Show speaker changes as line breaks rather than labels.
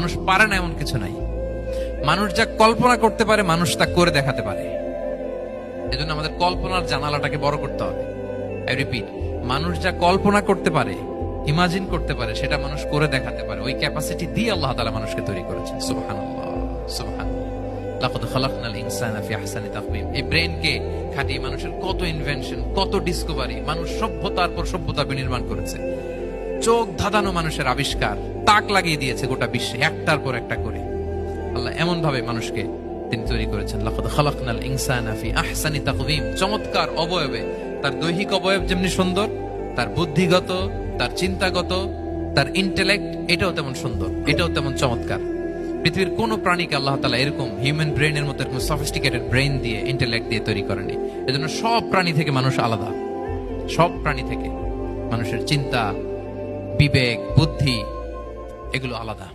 মানুষ পারে না এমন কিছু নাই। মানুষ যা কল্পনা করতে পারে মানুষ তা করে দেখাতে পারে। এজন্য আমাদের কল্পনার জানালাটাকে বড় করতে হবে। আই রিপিট, মানুষ যা কল্পনা করতে পারে, ইমাজিন করতে পারে, সেটা মানুষ করে দেখাতে পারে। ওই ক্যাপাসিটি দিয়ে আল্লাহ তাআলা মানুষকে তৈরি করেছেন। সুবহানাল্লাহ, সুবহানাল্লাহ। লাকাদ খালাকনাল ইনসানা ফি আহসানি তাকওয়িম। এই ব্রেনকে খাটিয়ে মানুষের কত ইনভেনশন, কত ডিসকভারি, মানুষ সভ্যতার পর সভ্যতা বিনির্মাণ করেছে। চোখ ধাঁধানো মানুষের আবিষ্কার তাক লাগিয়ে দিয়েছে গোটা বিশ্বে, একটার পর একটা করে। আল্লাহ এমন ভাবে মানুষকে তিনি তৈরি করেছেন। লাকাদ খালাকনাল ইনসানা ফি আহসানি তাকওয়িম। চমৎকার অবয়বে, তার দৈহিক অবয়ব যেমনি সুন্দর, তার বুদ্ধিগত, তার চিন্তাগত, তার ইন্টেলেক্ট, এটাও তেমন সুন্দর, এটাও তেমন চমৎকার। পৃথিবীর কোন প্রাণীকে আল্লাহ তাআলা এরকম হিউম্যান ব্রেনের মতো এরকম সফিস্টিকেটেড ব্রেন দিয়ে, ইন্টেলেক্ট দিয়ে তৈরি করেনি। এজন্য সব প্রাণী থেকে মানুষ আলাদা। সব প্রাণী থেকে মানুষের চিন্তা, বিবেক, বুদ্ধি এগুলো আলাদা।